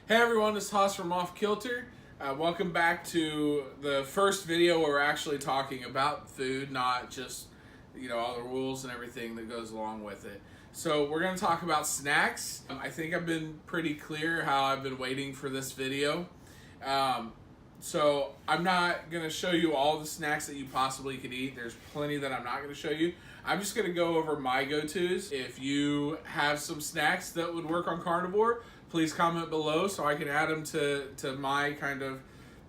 Hey everyone, this is Haas from Off Kilter. Welcome back to the first video where we're actually talking about food, not just, all the rules and everything that goes along with it. So we're going to talk about snacks. I think I've been pretty clear how I've been waiting for this video. So I'm not going to show you all the snacks that you possibly could eat. There's plenty that I'm not going to show you. I'm just going to go over my go-tos. If you have some snacks that would work on carnivore, please comment below so I can add them to my kind of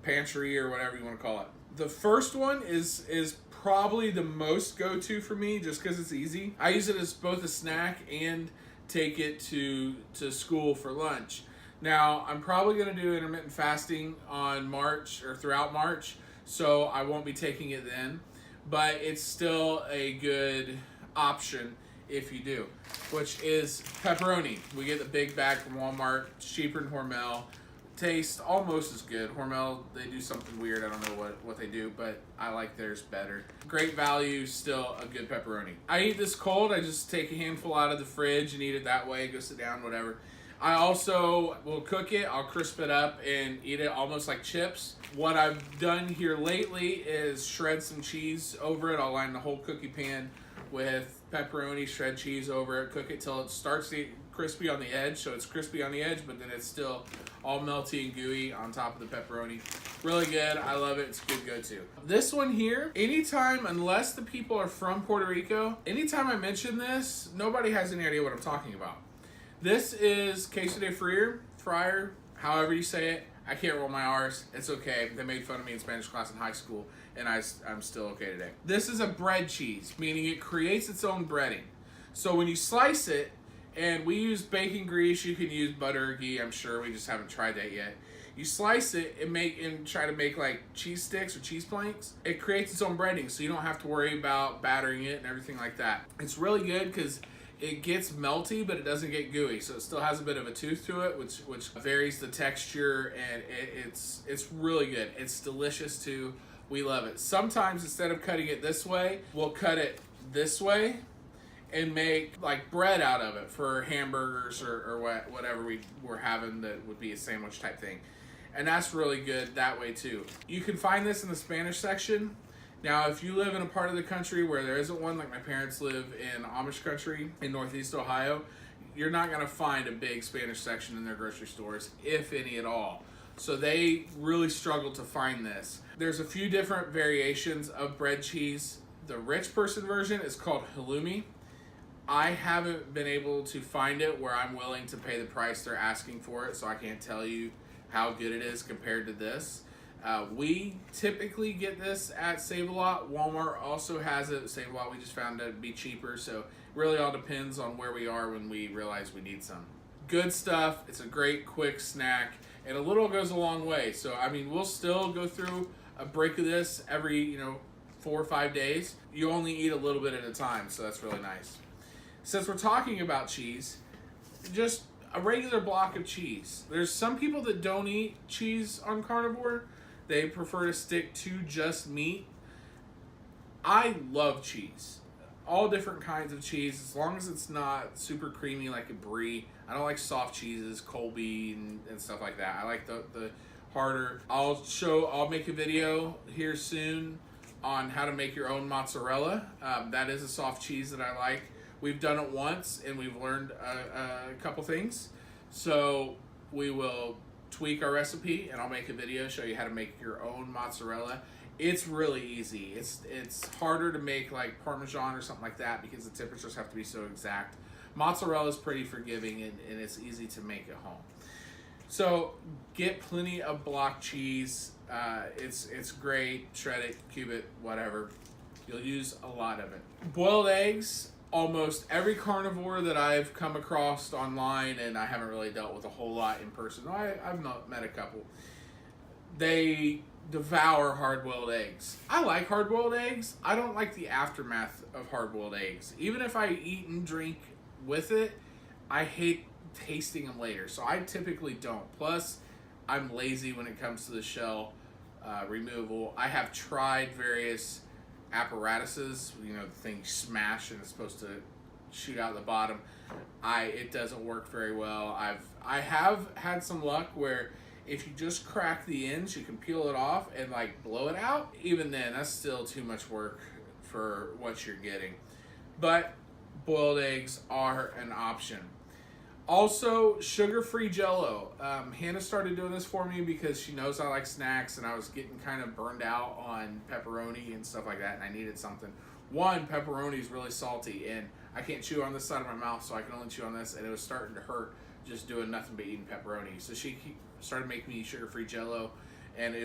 pantry or whatever you want to call it. The first one is probably the most go-to for me just because it's easy. I use it as both a snack and take it to school for lunch. Now, I'm probably going to do intermittent fasting on March or throughout March, so I won't be taking it then, but it's still a good option if you do, which is pepperoni. We get the big bag from Walmart. It's cheaper than Hormel. Tastes almost as good. Hormel, they do something weird. I don't know what they do, but I like theirs better. Great value, still a good pepperoni. I eat this cold. I just take a handful out of the fridge and eat it that way. Go sit down, whatever. I also will cook it. I'll crisp it up and eat it almost like chips. What I've done here lately is shred some cheese over it. I'll line the whole cookie pan with pepperoni, shred cheese over it, cook it till it starts to get crispy on the edge. So it's crispy on the edge, but then it's still all melty and gooey on top of the pepperoni. Really good. I love it. It's a good go-to. This one here, anytime, unless the people are from Puerto Rico, anytime I mention this, nobody has any idea what I'm talking about. This is queso de fryer, however you say it. I can't roll my R's. It's okay. They made fun of me in Spanish class in high school, and I'm still okay today. This is a bread cheese, meaning it creates its own breading. So when you slice it, and we use bacon grease, you can use butter or ghee, I'm sure. We just haven't tried that yet. You slice it and try to make like cheese sticks or cheese planks. It creates its own breading, so you don't have to worry about battering it and everything like that. It's really good because it gets melty, but it doesn't get gooey, so it still has a bit of a tooth to it, which varies the texture, and it's really good. It's delicious too. We love it. Sometimes instead of cutting it this way, we'll cut it this way and make like bread out of it for hamburgers or whatever we're having that would be a sandwich type thing. And that's really good that way too. You can find this in the Spanish section. Now, if you live in a part of the country where there isn't one, like my parents live in Amish country in Northeast Ohio, you're not going to find a big Spanish section in their grocery stores, if any at all. So they really struggle to find this. There's a few different variations of bread cheese. The rich person version is called halloumi. I haven't been able to find it where I'm willing to pay the price they're asking for it, so I can't tell you how good it is compared to this. We typically get this at Save-A-Lot. Walmart also has it at Save-A-Lot. We just found it to be cheaper, so it really all depends on where we are when we realize we need some. Good stuff. It's a great quick snack, and a little goes a long way. So, I mean, we'll still go through a break of this every, 4 or 5 days. You only eat a little bit at a time, so that's really nice. Since we're talking about cheese, just a regular block of cheese. There's some people that don't eat cheese on carnivore. They prefer to stick to just meat. I love cheese. All different kinds of cheese, as long as it's not super creamy like a brie. I don't like soft cheeses, Colby and stuff like that. I like the harder. I'll make a video here soon on how to make your own mozzarella. That is a soft cheese that I like. We've done it once and we've learned a couple things. So we will tweak our recipe and I'll make a video show you how to make your own mozzarella. It's really easy. It's harder to make like Parmesan or something like that because the temperatures have to be so exact. Mozzarella is pretty forgiving and it's easy to make at home. So get plenty of block cheese. It's great. Shred it, cube it, whatever. You'll use a lot of it. Boiled eggs. Almost every carnivore that I've come across online, and I haven't really dealt with a whole lot in person. I've met a couple. They devour hard-boiled eggs. I like hard-boiled eggs. I don't like the aftermath of hard-boiled eggs. Even if I eat and drink with it, I hate tasting them later. So I typically don't. Plus, I'm lazy when it comes to the shell removal. I have tried various apparatuses, the thing you smash and it's supposed to shoot out the bottom. It doesn't work very well. I have had some luck where if you just crack the ends, you can peel it off and like blow it out. Even then, that's still too much work for what you're getting. But boiled eggs are an option. Also, sugar-free jello. Hannah started doing this for me because she knows I like snacks, and I was getting kind of burned out on pepperoni and stuff like that, and I needed something. One, pepperoni is really salty, and I can't chew on this side of my mouth, so I can only chew on this, and it was starting to hurt just doing nothing but eating pepperoni. So she started making me sugar-free jello, and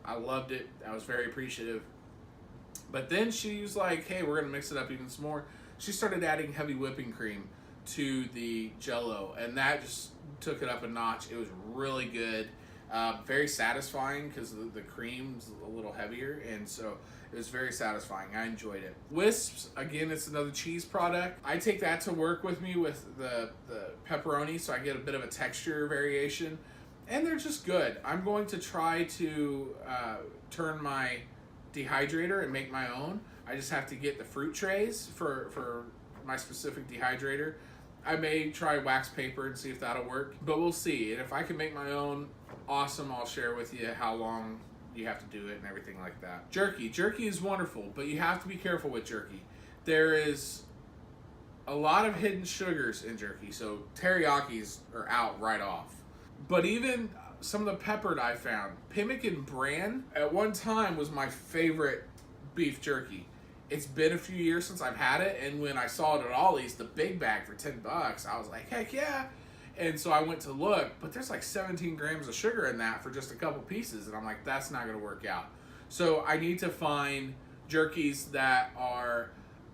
I loved it. I was very appreciative. But then she was like, hey, we're going to mix it up even some more. She started adding heavy whipping cream to the jello, and that just took it up a notch. It was really good, very satisfying because the cream's a little heavier, and so it was very satisfying. I enjoyed it. Whisps, again, it's another cheese product. I take that to work with me with the pepperoni, so I get a bit of a texture variation, and they're just good. I'm going to try to turn my dehydrator and make my own. I just have to get the fruit trays for my specific dehydrator. I may try wax paper and see if that'll work, but we'll see. And if I can make my own, awesome, I'll share with you how long you have to do it and everything like that. Jerky. Jerky is wonderful, but you have to be careful with jerky. There is a lot of hidden sugars in jerky, so teriyakis are out right off. But even some of the peppered I found, Pemmican brand, at one time was my favorite beef jerky. It's been a few years since I've had it, and when I saw it at Ollie's, the big bag for $10, I was like, heck yeah. And so I went to look, but there's like 17 grams of sugar in that for just a couple pieces, and I'm like, that's not going to work out. So I need to find jerkies that are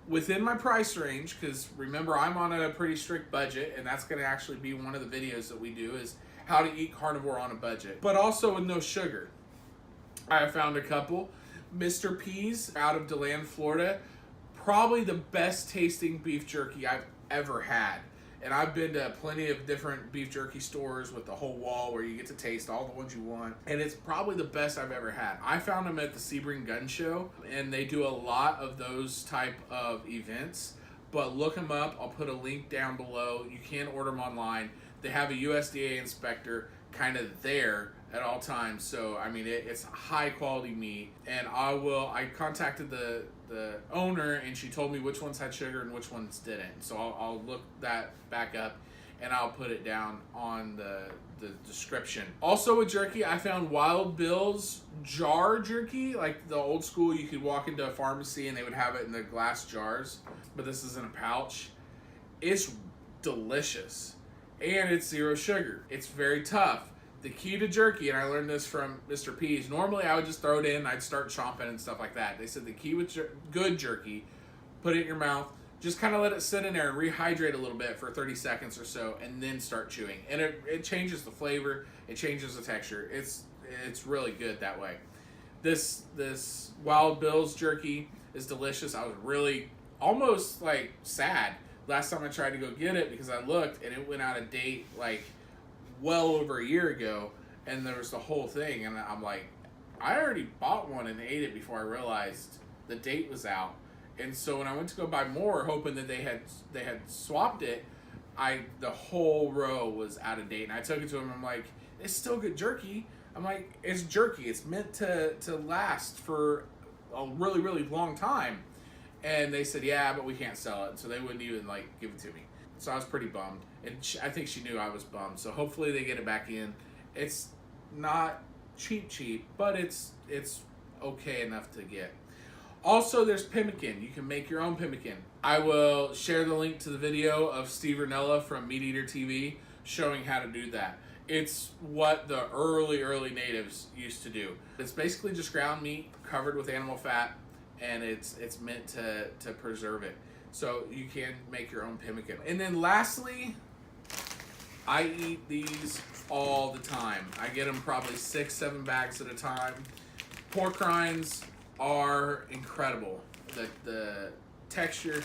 within my price range, because remember, I'm on a pretty strict budget, and that's going to actually be one of the videos that we do is how to eat carnivore on a budget, but also with no sugar. I have found a couple. Mr. P's out of DeLand, Florida, probably the best tasting beef jerky I've ever had. And I've been to plenty of different beef jerky stores with the whole wall where you get to taste all the ones you want. And it's probably the best I've ever had. I found them at the Sebring Gun Show, and they do a lot of those type of events. But look them up. I'll put a link down below. You can order them online. They have a USDA inspector kind of there at all times, so I mean it's high quality meat. And I contacted the owner, and she told me which ones had sugar and which ones didn't, so I'll look that back up and I'll put it down on the description. Also with jerky, I found Wild Bill's jar jerky, like the old school. You could walk into a pharmacy and they would have it in the glass jars, but this is in a pouch. It's delicious, and it's 0 sugar. It's very tough. The key to jerky, and I learned this from Mr. P's, normally I would just throw it in, I'd start chomping and stuff like that. They said the key with good jerky, put it in your mouth, just kind of let it sit in there and rehydrate a little bit for 30 seconds or so, and then start chewing. And it changes the flavor, it changes the texture. It's really good that way. This Wild Bill's jerky is delicious. I was really almost like sad last time I tried to go get it because I looked and it went out of date like well over a year ago, and there was the whole thing, and I'm like, I already bought one and ate it before I realized the date was out. And so when I went to go buy more, hoping that they had swapped it, the whole row was out of date. And I took it to them. I'm like, it's still good jerky. I'm like, it's jerky. It's meant to last for a really, really long time. And they said, yeah, but we can't sell it. So they wouldn't even like give it to me. So I was pretty bummed. And I think she knew I was bummed. So hopefully they get it back in. It's not cheap, but it's okay enough to get. Also, there's Pemmican. You can make your own Pemmican. I will share the link to the video of Steve Rinella from Meat Eater TV showing how to do that. It's what the early natives used to do. It's basically just ground meat covered with animal fat, and it's meant to preserve it. So you can make your own Pemmican. And then lastly, I eat these all the time. I get them probably 6-7 bags at a time. Pork rinds are incredible. The texture,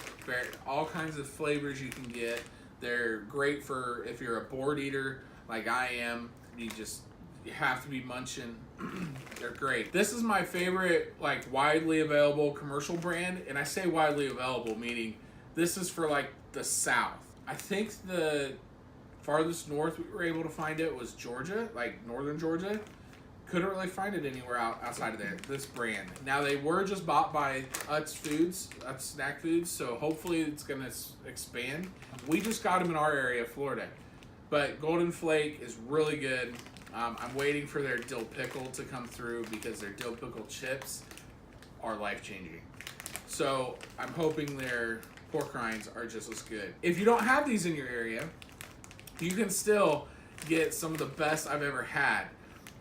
all kinds of flavors you can get. They're great for if you're a bored eater like I am. You have to be munching. They're great. This is my favorite, like, widely available commercial brand, and I say widely available meaning This is for like the South. I think the farthest north we were able to find it was Georgia, like northern Georgia. Couldn't really find it anywhere outside of there, this brand. Now, they were just bought by Utz Foods, Utz Snack Foods, so hopefully it's going to expand. We just got them in our area, Florida. But Golden Flake is really good. I'm waiting for their dill pickle to come through because their dill pickle chips are life-changing. So I'm hoping their pork rinds are just as good. If you don't have these in your area, you can still get some of the best I've ever had.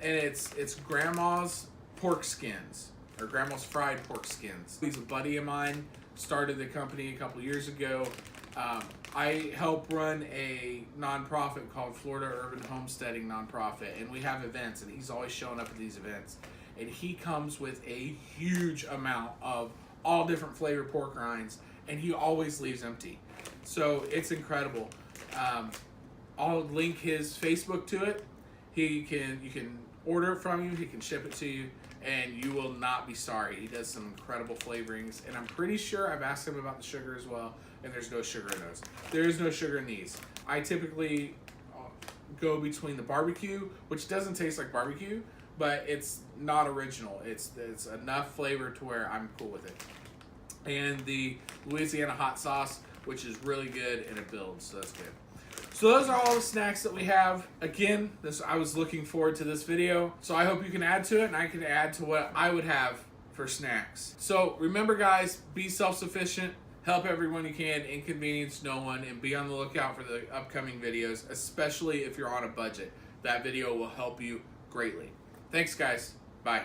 And it's grandma's pork skins, or grandma's fried pork skins. He's a buddy of mine, started the company a couple years ago. I help run a nonprofit called Florida Urban Homesteading Nonprofit, and we have events, and he's always showing up at these events. And he comes with a huge amount of all different flavored pork rinds, and he always leaves empty. So it's incredible. I'll link his Facebook to it. You can order it from you, he can ship it to you, and you will not be sorry. He does some incredible flavorings, and I'm pretty sure I've asked him about the sugar as well, and there's no sugar in those. There is no sugar in these. I typically go between the barbecue, which doesn't taste like barbecue, but it's not original. It's enough flavor to where I'm cool with it. And the Louisiana hot sauce, which is really good, and it builds, so that's good. So those are all the snacks that we have. Again, I was looking forward to this video, so I hope you can add to it, and I can add to what I would have for snacks. So remember, guys, be self-sufficient, help everyone you can, inconvenience no one, and be on the lookout for the upcoming videos, especially if you're on a budget. That video will help you greatly. Thanks, guys. Bye.